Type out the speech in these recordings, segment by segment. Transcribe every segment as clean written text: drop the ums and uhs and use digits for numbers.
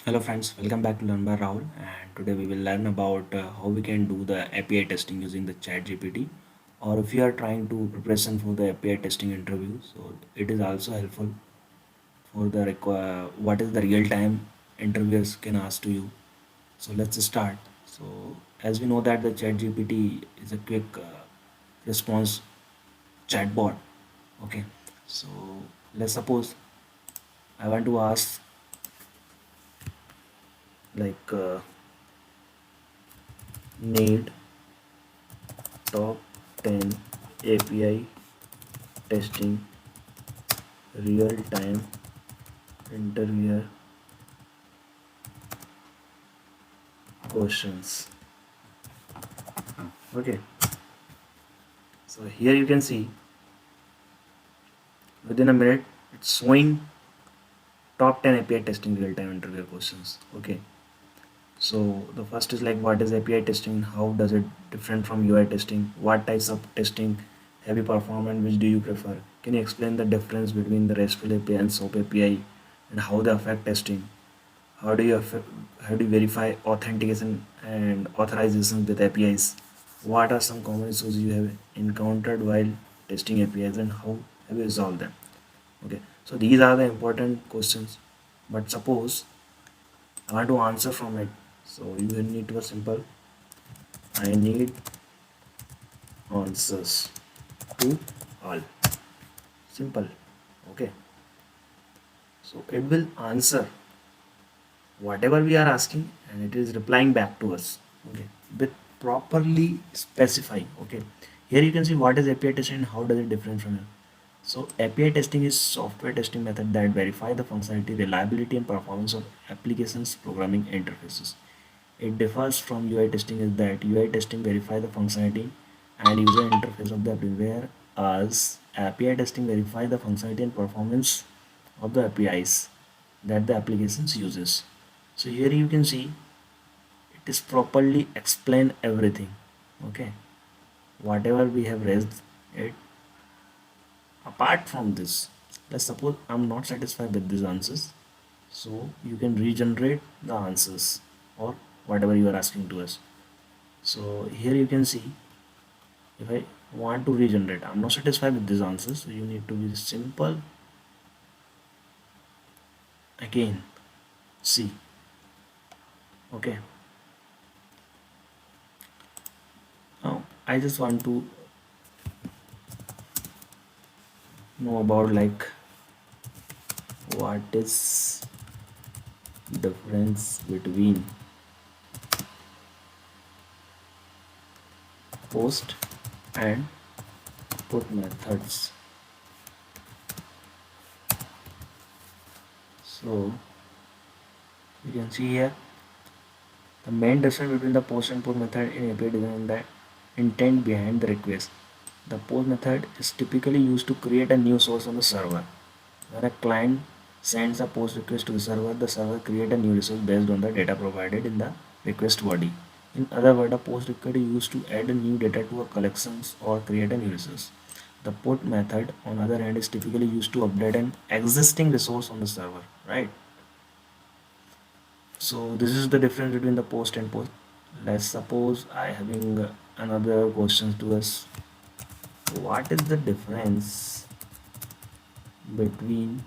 Hello friends, welcome back to Learn by Rahul, and today we will learn about how we can do the API testing using the chatgpt, or if you are trying to preparation for the API testing interview, so it is also helpful for the what is the real time interviewers can ask to you. So let's start. So as we know that the chatgpt is a quick response chatbot. Okay, so let's suppose I want to ask like need top 10 API testing real-time interviewer questions. Okay, so here you can see within a minute it's showing top 10 API testing real-time interviewer questions. Okay, so the first is like what is API testing, how does it different from UI testing, what types of testing have you performed and which do you prefer, can you explain the difference between the RESTful API and SOAP API and how they affect testing, how do you verify authentication and authorization with APIs, what are some common issues you have encountered while testing APIs and how have you resolved them. Okay, so these are the important questions, but suppose I want to answer from it. So you will need to be simple. I need answers to all. Simple. Okay. So it will answer whatever we are asking and it is replying back to us. Okay. With properly specifying. Okay. Here you can see what is API testing and how does it different from it. So API testing is software testing method that verify the functionality, reliability and performance of applications programming interfaces. It differs from UI testing is that UI testing verify the functionality and user interface of the application, whereas API testing verify the functionality and performance of the APIs that the applications uses. So here you can see it is properly explain everything. Okay, whatever we have raised it. Apart from this, let's suppose I'm not satisfied with these answers, so you can regenerate the answers or whatever you are asking to us. So here you can see if I want to regenerate, I'm not satisfied with these answers, so you need to be simple again. See, okay. Now I just want to know about like what is difference between post and put methods. So you can see here the main difference between the post and put method in API design is the intent behind the request. The post method is typically used to create a new source on the server. When a client sends a post request to the server creates a new resource based on the data provided in the request body. In other words, a post request is used to add a new data to a collections or create a new resource. The put method, on the other hand, is typically used to update an existing resource on the server, right? So this is the difference between the post and post. Let's suppose I having another question to us. What is the difference between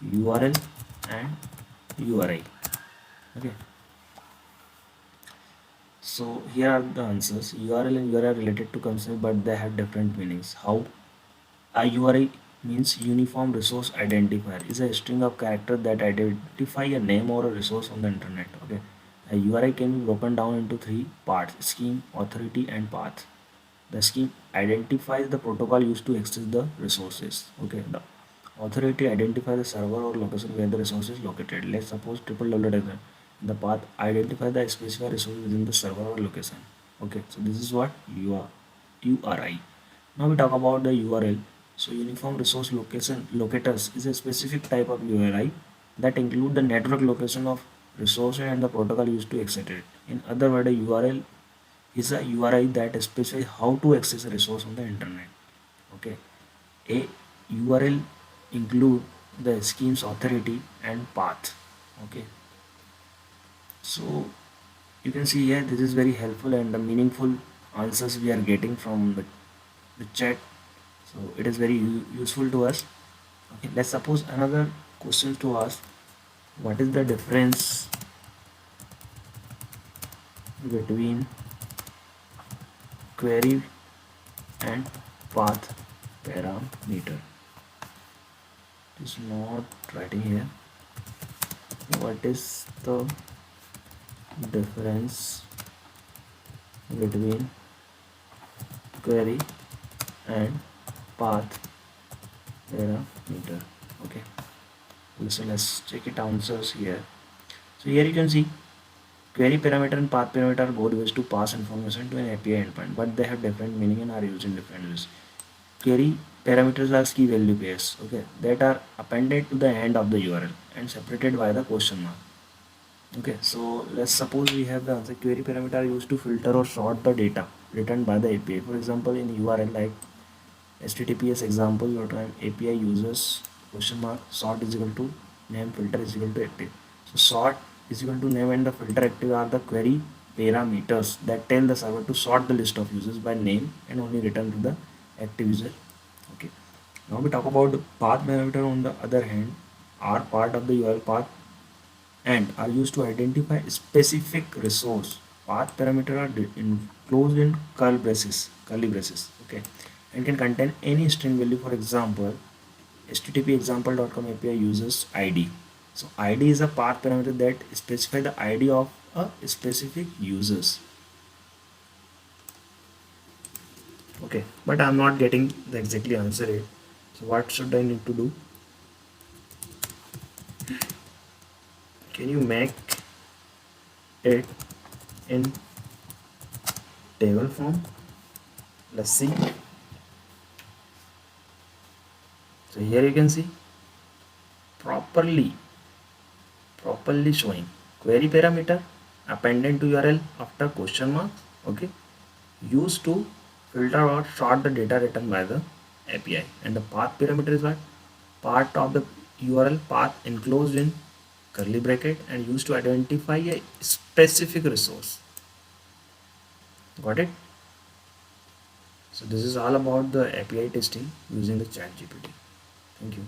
URL and URI? Okay. So here are the answers. URL and URI are related to concept, but they have different meanings. How? A URI means uniform resource identifier. Is a string of characters that identify a name or a resource on the internet. Okay. A URI can be broken down into three parts: scheme, authority, and path. The scheme identifies the protocol used to access the resources. Okay. The authority identifies the server or location where the resource is located. Let's suppose triple www. The path identify the specified resource within the server or location. Okay. So this is what URI. Now we talk about the URL. So uniform resource location locators is a specific type of URI that include the network location of resource and the protocol used to access it. In other words, a URL is a URI that specifies how to access a resource on the internet. Okay, a URL include the scheme's authority and path. Okay, so you can see here this is very helpful and the meaningful answers we are getting from the chat. So it is very useful to us. Okay, let's suppose another question to ask: what is the difference between query and path parameter? It is not writing here. What is the difference between query and path parameter? Okay, so let's check it answers here. So here you can see query parameter and path parameter are both used to pass information to an API endpoint, but they have different meaning and are used in different ways. Query parameters are key value pairs, okay, that are appended to the end of the URL and separated by the question mark. Okay, so let's suppose we have the answer. Query parameter are used to filter or sort the data returned by the API. For example, in URL like HTTPS example, your time API uses question mark sort is equal to name, filter is equal to active. So sort is equal to name and the filter active are the query parameters that tell the server to sort the list of users by name and only return to the active user. Okay. Now we talk about the path parameter on the other hand are part of the URL path and are used to identify specific resource. Path parameter are enclosed in curly braces, okay, and can contain any string value. For example, http example.com API uses ID. So ID is a path parameter that specifies the ID of a specific users. Okay, but I'm not getting the exactly answer here. So what should I need to do? Can you make it in table form? Let's see. So here you can see properly showing query parameter appended to URL after question mark, okay, used to filter or sort the data returned by the API, and the path parameter is what part of the URL path enclosed in curly bracket and used to identify a specific resource. Got it? So this is all about the API testing using the chat GPT. Thank you.